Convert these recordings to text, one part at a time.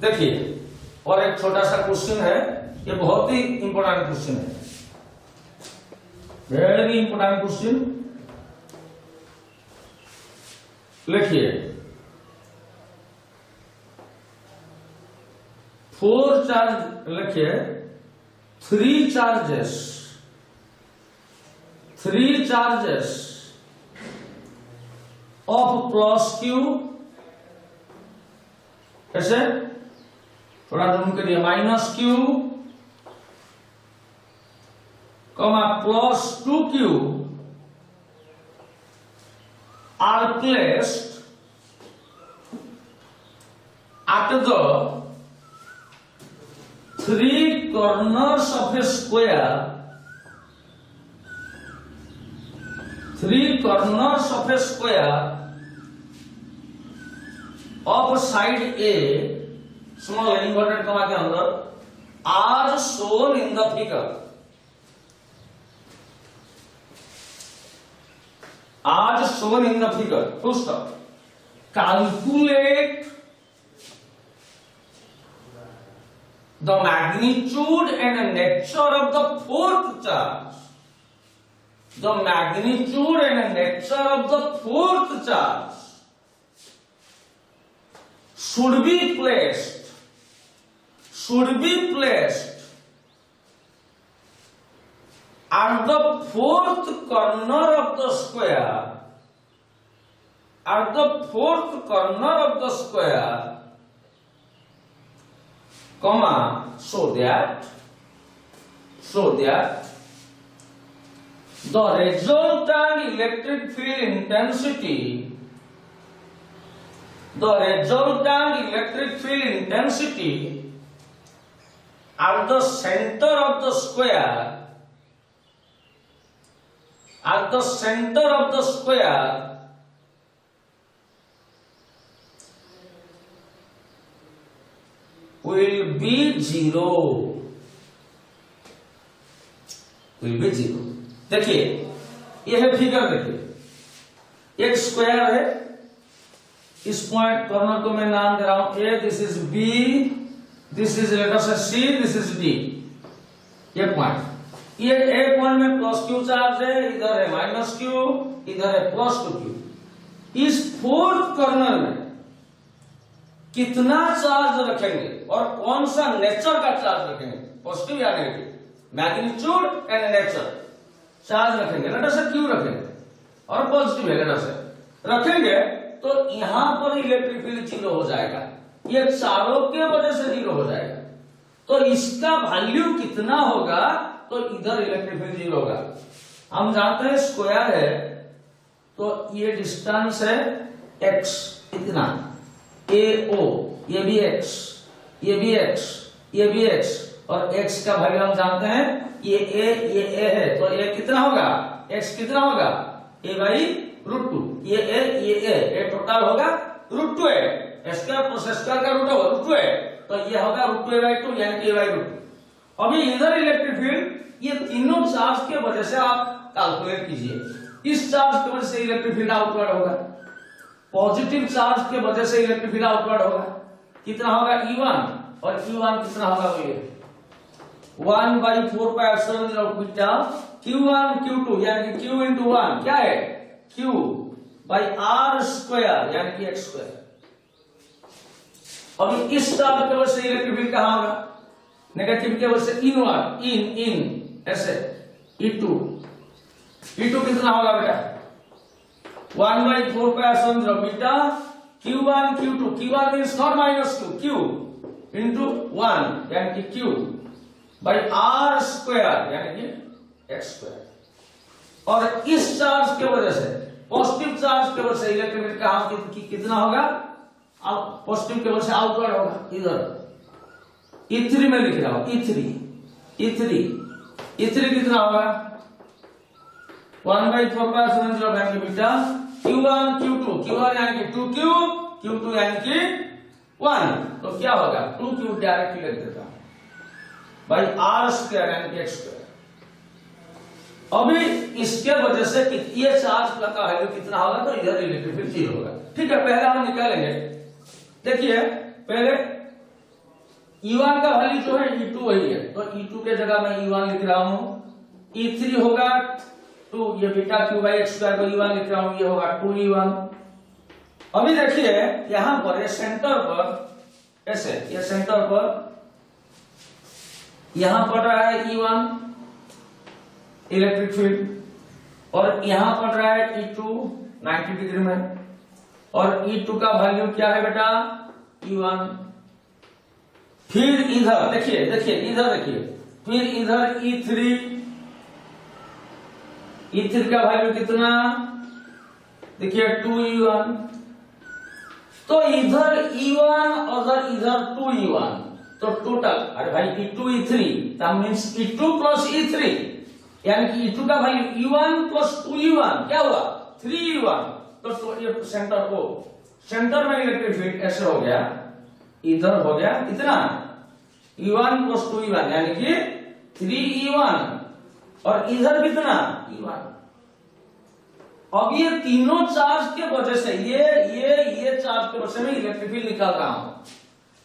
देखिए और एक छोटा सा क्वेश्चन है, ये बहुत ही इंपॉर्टेंट क्वेश्चन है, वेरी इंपॉर्टेंट क्वेश्चन। लिखिए 4 चार्ज, लिखिए 3 चार्जेस ऑफ प्लस क्यू, कैसे थोड़ा जूम करिए, minus Q comma plus 2q are placed at the 3 corners of a square, 3 corners of a square of side A, small inverted comma के अंदर, are shown in the figure, as shown in the figure, full stop. Calculate the magnitude and nature of the fourth charge. The magnitude and nature of the fourth charge should be placed at the fourth corner of the square, at the fourth corner of the square, comma, so that the resultant electric field intensity, at the center of the square, will be zero. देखिए यह है figure, देखिए एक square है, इस point corner को मैं नाम दे रहा हूं A, this is B, this is let us C, this is D. ये पॉइंट, ये ए पॉइंट में प्लस क्यू चार्ज है, इधर है माइनस क्यू, इधर है प्लस 2q। इस फोर्थ कॉर्नर में कितना चार्ज रखेंगे और कौन सा नेचर का चार्ज रखेंगे, पॉजिटिव या negative, magnitude and nature charge रखेंगे। लेट अस क्यू रखेंगे और पॉजिटिव है, लेट अस रखेंगे तो यहां पर इलेक्ट्रिक फील्ड 0 हो जाएगा, ये चारों के वजह से 0 हो जाएगा। तो इसका वैल्यू कितना होगा, तो इधर इलेक्ट्रिक फील्ड 0 होगा। हम जानते हैं स्क्वायर है तो ये डिस्टेंस है x, इतना AO, ये भी x, ये भी x, ये भी x, और x का वैल्यू हम जानते हैं, ये a है, तो a कितना होगा, x कितना होगा, a/√2, ये a टोटल होगा √2a, स्क्वायर प्लस स्क्वायर का रूट होगा √2a, तो ये होगा √2a/2 यानी कि a/√2। अभी इधर इलेक्ट्रिक फील्ड, ये तीनों चार्ज के वजह से आप कैलकुलेट कीजिए। इस चार्ज की वजह से इलेक्ट्रिक फील्ड आउटवर्ड होगा, पॉजिटिव चार्ज के वजह से इलेक्ट्रिक फील्ड आउटवर्ड होगा, कितना होगा E1, और E1 कितना होगा, वो ये 1/4πε0 बीटा Q1 Q2 यानी कि Q into 1 क्या है, Q/r² यानी कि x²। अब इस चार्ज की वजह से इलेक्ट्रिक फील्ड कहां होगा, नेगेटिव की वजह से इनवर्ड, इन ऐसे E2 कितना होगा बेटा, 1/4πε0 beta Q1 Q2, Q1 is not minus Q into 1 यानी कि Q/r² यानी कि x²। और इस चार्ज के वजह से, पॉजिटिव चार्ज के वजह से इलेक्ट्रिक फील्ड कहां कितना होगा, पॉजिटिव के वजह से आउटवर्ड होगा। इधर E3 में लिख रहा हूं, E3 कितना होगा, 1/4πε0 यानी कि बीटा Q1 Q2, Q1 यानी कि 2Q, Q2 यानी कि 1, तो क्या होगा 2Q डायरेक्टली लिख देता हूं r² यानी कि x²। अभी इसके वजह से ये चार्ज का वैल्यू कितना होगा, तो इधर इलेक्ट्रिक फील्ड 0 होगा। ठीक है, पहले हम निकालेंगे। देखिए पहले E1 का वैल्यू जो है E2 वही है, तो E2 के जगह मैं E1 लिख रहा हूं। E3 होगा 2, ये beta Q by x square को E1 लिख रहा हूं, ये होगा 2E1। अभी देखिए यहां पर ये सेंटर पर ऐसे, ये सेंटर पर यहां पड़ रहा है E1 इलेक्ट्रिक फील्ड, और यहां पड़ रहा है E2 90 डिग्री में, और E2 का वैल्यू क्या है बेटा E1। फिर इधर देखिए इधर देखिए, फिर इधर E3 का वैल्यू कितना, देखिए 2E1। तो इधर E1 और इधर 2E1, तो टोटल, अरे भाई E2 E3 that means E2 plus E3, यानी कि E2 का वैल्यू E1 प्लस 2E1 क्या हुआ 3E1। तो ये सेंटर को, सेंटर में इलेक्ट्रिक फील्ड ऐसे हो गया, इधर हो गया कितना E1 प्लस 2E1 यानी कि 3E1, और इधर कितना E1। अब ये तीनों चार्ज के वजह से ये चार्ज के वजह से मैं इलेक्ट्रिक फील्ड निकाल रहा हूं।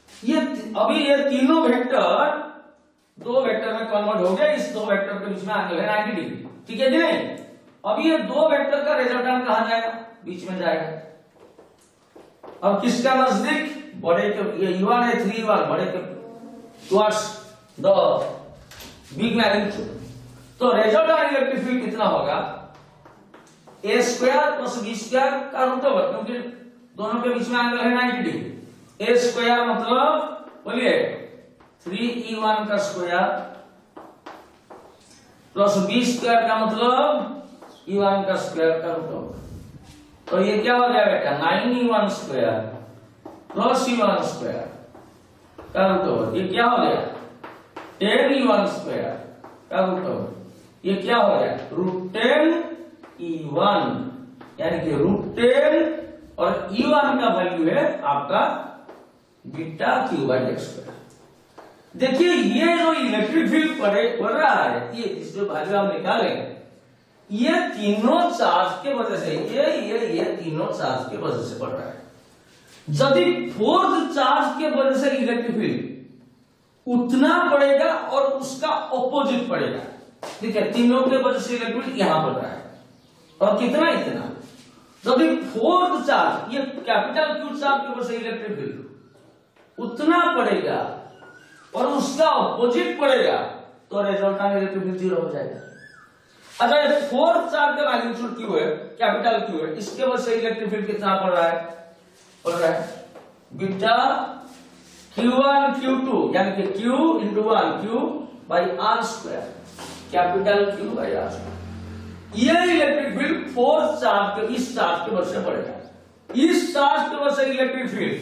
ये अभी ये तीनों वेक्टर दो वेक्टर में कन्वर्ट हो गया, इस दो वेक्टर के बीच में एंगल है 90 डिग्री, ठीक है कि नहीं। अब ये दो वेक्टर का रिजल्टेंट कहां जाएगा, बीच में जाएगा। अब किसका नजदीक, बड़े के, ये E1 है 3E1, बड़े के टुवर्ड्स द बिग मैग्नीट्यूड। तो रिजल्टेंट इलेक्ट्रिक फील्ड कितना होगा, a square plus b square का रूट ओवर, क्योंकि दोनों के बीच में एंगल है 90 डिग्री। a स्क्वायर मतलब बोलिए 3E1 का स्क्वायर प्लस b स्क्वायर का मतलब E1 का स्क्वायर का रूट ओवर। तो ये क्या हो गया बेटा 9E1 square plus E1 square का रूट ओवर। ये क्या हो गया 10E1 स्क्वायर का रूट ओवर। ये क्या हो गया √10E1, यानी कि √10, और E1 का वैल्यू है आपका beta Q by x square. देखिए ये जो इलेक्ट्रिक फील्ड पड़ रहा है, ये जो वैल्यू हम निकालेंगे, ये तीनों चार्ज के वजह से, ये तीनों चार्ज के वजह से पड़ रहा है। यदि फोर्थ चार्ज के वजह से इलेक्ट्रिक फील्ड उतना पड़ेगा और उसका ऑपोजिट पड़ेगा, ठीक है, तीनों के वजह से इलेक्ट्रिक फील्ड यहां पड़ रहा है, और कितना इतना। यदि फोर्थ चार्ज, ये कैपिटल क्यू चार्ज की वजह से इलेक्ट्रिक फील्ड उतना पड़ेगा और उसका ऑपोजिट पड़ेगा, तो रिजल्टेंट इलेक्ट्रिक फील्ड 0 हो जाएगा। अच्छा ये फोर्थ चार्ज का मैग्नीट्यूड क्यू है, कैपिटल क्यू है, इसके वजह से इलेक्ट्रिक फील्ड कितना पड़ रहा है बीटा Q1 Q2, यानी कि Q × 1 Q by R square, capital Q by R square. ये इलेक्ट्रिक फील्ड फोर्थ चार्ज के, इस चार्ज के वजह से पड़ेगा। इस चार्ज के वजह से इलेक्ट्रिक फील्ड,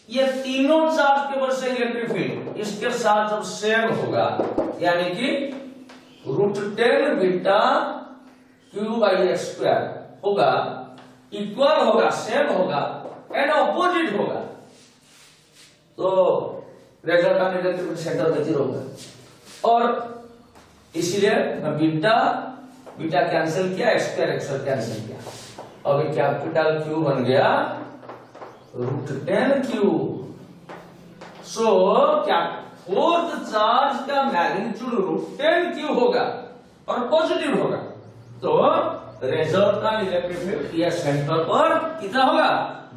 ये तीनों चार्ज के वजह से इलेक्ट्रिक फील्ड इसके साथ जब सेम होगा, यानी कि √10 beta Q by x square होगा, इक्वल होगा, सेम होगा एंड ऑपोजिट होगा, तो रिजल्टेंट इलेक्ट्रिक फील्ड सेंटर में 0 होगा। और इसलिए बीटा कैंसिल किया, एक्स स्क्वायर कैंसिल किया, अब कैपिटल Q बन गया √10Q। सो क्या फोर्थ चार्ज का मैग्नीट्यूड √10Q होगा और पॉजिटिव होगा, तो रिजल्टेंट इलेक्ट्रिक फील्ड या सेंटर पर कितना होगा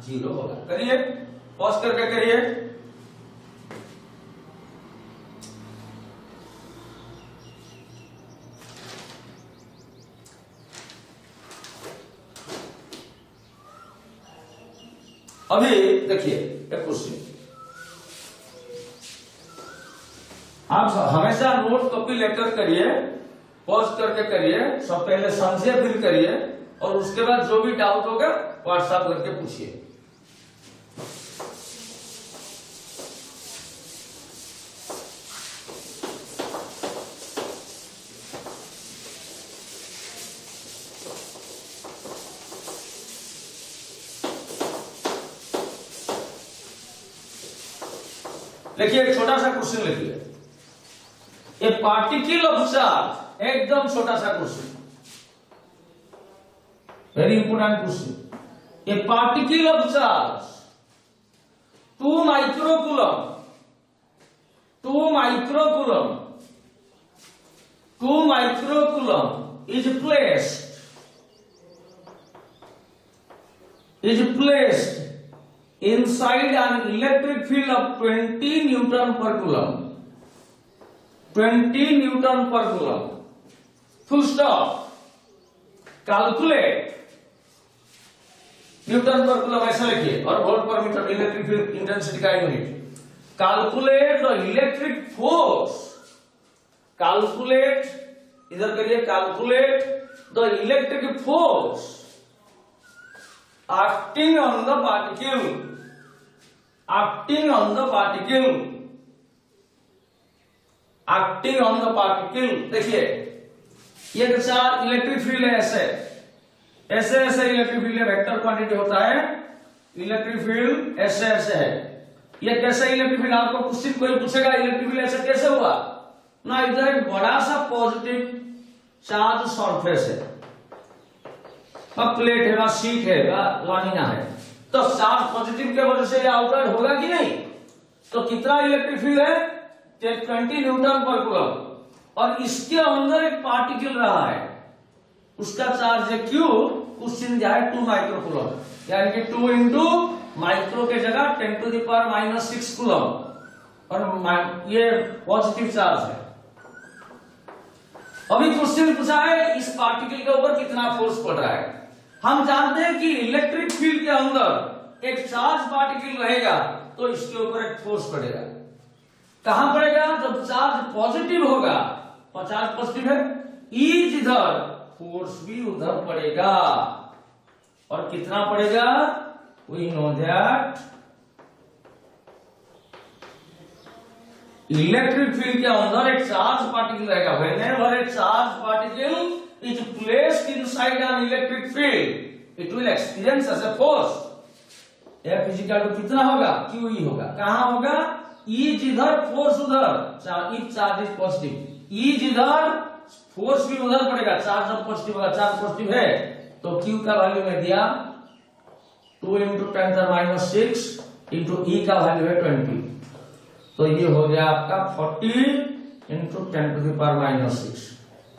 0 होगा। करिए, पॉज करके करिए। अभी देखिए एक क्वेश्चन, आप हमेशा नोट कॉपी लेकर करिए, पॉज करके करिए, सब पहले समझिए फिर करिए, और उसके बाद जो भी डाउट होगा व्हाट्सएप करके पूछिए। देखिए एक छोटा सा क्वेश्चन लिखिए, ए पार्टिकल ऑफ चार्ज, एकदम छोटा सा question, very important question. A particle of charge 2 microcoulomb microcoulomb is placed inside an electric field of 20 Newton per coulomb. 20 Newton per coulomb. Full stop. Calculate. Newton पर coulomb ऐसा लिखिए और volt पर metre electric field intensity का unit. Calculate the electric force. Calculate, इधर करिए, calculate the electric force acting on the particle. Acting on the particle. Acting on the particle. देखिए ये चार इलेक्ट्रिक फील्ड है, ऐसे ऐसे ऐसे इलेक्ट्रिक फील्ड है, वेक्टर क्वांटिटी होता है इलेक्ट्रिक फील्ड, ऐसे ऐसे है. ये कैसे इलेक्ट्रिक फील्ड, आपको क्वेश्चन कोई पूछेगा इलेक्ट्रिक फील्ड ऐसे कैसे हुआ ना, इधर एक बड़ा सा पॉजिटिव चार्ज सरफेस है, प्लेट है ना, शीट है ना, लामिना है, तो चार्ज पॉजिटिव के वजह से आउटवर्ड होगा कि नहीं. तो कितना इलेक्ट्रिक फील्ड है, 20 न्यूटन पर कूलम, और इसके अंदर एक पार्टिकल रहा है, उसका चार्ज है क्यू, क्वेश्चन जाए 2 माइक्रो कूलम, यानी कि 2 इंटू माइक्रो के जगह 10⁻⁻6 कूलम, और ये पॉजिटिव चार्ज है. अभी क्वेश्चन पूछा है इस पार्टिकल के ऊपर कितना फोर्स पड़ रहा है. हम जानते हैं कि इलेक्ट्रिक फील्ड के अंदर एक चार्ज पार्टिकल रहेगा तो इसके ऊपर एक फोर्स पड़ेगा. कहां पड़ेगा, जब चार्ज पॉजिटिव होगा, और चार्ज पॉजिटिव है, ईज इधर, फोर्स भी उधर पड़ेगा. और कितना पड़ेगा, we know that electric field के अंदर एक चार्ज पार्टिकल रहेगा. Whenever a charge particle is placed inside an electric field, it will experience as a force. F is equal to कितना होगा, QE होगा. कहां होगा, E इधर, फोर्स उधर. if charge is positive, E इधर, फोर्स भी उधर पड़ेगा. चार्ज जब पॉजिटिव होगा, चार्ज पॉजिटिव है, तो Q का वैल्यू में दिया 2 इंटू 10⁻⁻6 इंटू E का वैल्यू है 20, तो ये हो गया आपका 40 इंटू 10⁻⁻6,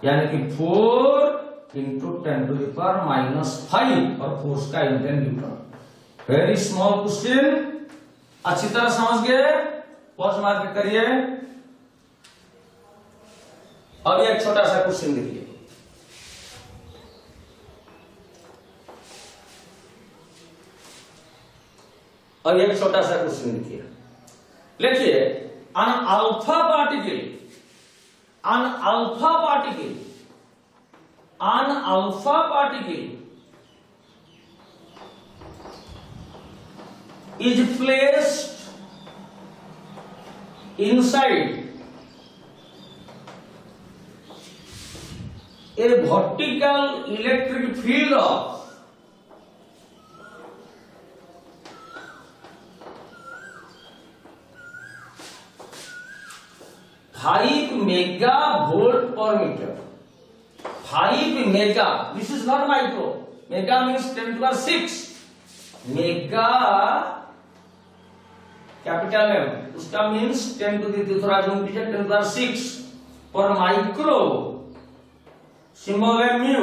यानी कि 4 इंटू 10⁻⁻5, और फोर्स का unit Newton. Very small question, अच्छी तरह समझ गए, पॉज मार के करिए. अब एक छोटा सा क्वेश्चन देखिए. अब एक छोटा सा क्वेश्चन देखिए. लिखिए, an alpha particle is placed inside a vertical electric field of 5 megavolt per meter. 5 mega, this is not micro. Mega means 10⁻⁶. Mega capital M, उसका means 10 to the दूसरा जो इंटीजर 10⁻⁶. पर माइक्रो सिंबल है mu,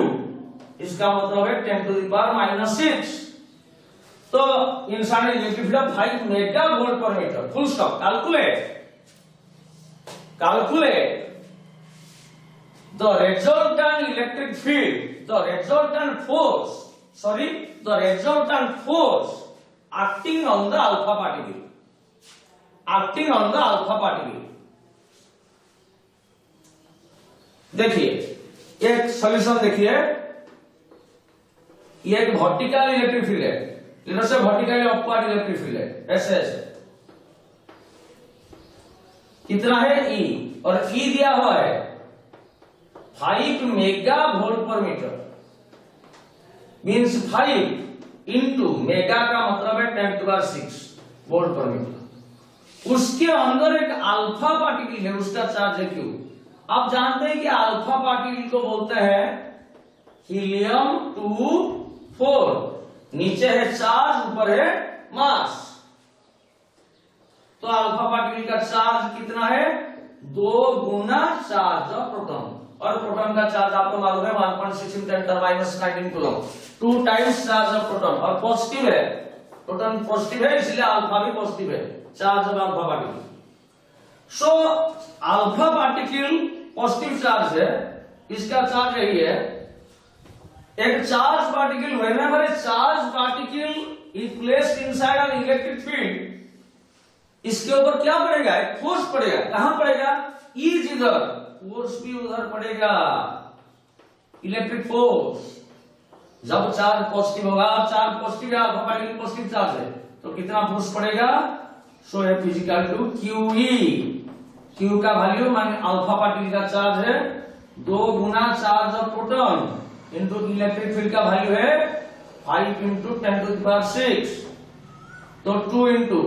इसका मतलब है 10 to the power -6. तो इंसान electric field 5 megavolt per meter. Full stop. Calculate the resultant electric field, the resultant force acting on the alpha particle. देखिए एक सॉल्यूशन देखिए. ये एक वर्टिकल इलेक्ट्रिक फील्ड है, इधर से वर्टिकल अपवर्ड इलेक्ट्रिक फील्ड है, ऐसे ऐसे. कितना है, E, और E दिया हुआ है 5 megavolt per meter, means 5 into mega का मतलब है 10⁻⁶ वोल्ट पर मीटर. उसके अंदर एक अल्फा पार्टिकल है, उसका चार्ज है क्यू. आप जानते हैं कि अल्फा पार्टिकल को बोलते हैं हीलियम 2-4. नीचे है चार्ज, ऊपर है मास. तो अल्फा पार्टिकल का चार्ज कितना है, 2 गुना चार्ज ऑफ प्रोटॉन, और प्रोटॉन का चार्ज आपको मालूम है 1.6 × 10⁻⁹ coulomb, 2 times charge of proton, और पॉजिटिव है, प्रोटॉन पॉजिटिव है इसलिए अल्फा भी पॉजिटिव है, charge of alpha particle. So alpha particle positive charge है, इसका चार्ज यही है। एक charge particle, whenever a charge particle is placed inside an electric field, इसके ऊपर क्या पड़ेगा, एक फोर्स पड़ेगा। कहां पड़ेगा, इज इधर, फोर्स भी उधर पड़ेगा, इलेक्ट्रिक फोर्स। जब चार्ज पॉजिटिव होगा, चार्ज पॉजिटिव है, अल्फा पार्टिकल पॉजिटिव चार्ज है, तो कितना फोर्स पड़ेगा, so F equal to QE। Q का वैल्यू माने अल्फा पार्टिकल का चार्ज है 2 गुना charge of proton into electric field का वैल्यू है 5 × 10⁻⁶, तो 2 इंटू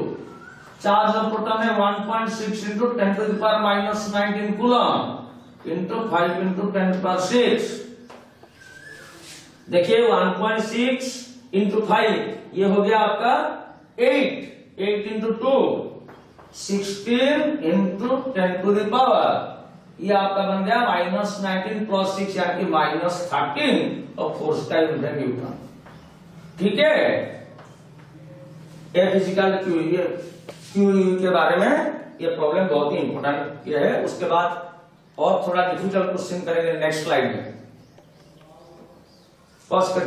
चार्ज ऑफ प्रोटॉन है 1.6 × 10⁻⁻19 कूलम इंटू 5 × 10⁻⁶। देखिए 1.6 × 5 ये हो गया आपका 8 × 2 16 × 10⁻, ये आपका बन गया -19 + 6 यानी कि -13 और फोर्स का यूनिट है न्यूटन। ठीक है, F फिजिकल क्यू के बारे में ये प्रॉब्लम बहुत ही इंपॉर्टेंट ये है। उसके बाद और थोड़ा डिफिकल्ट क्वेश्चन करेंगे नेक्स्ट स्लाइड में।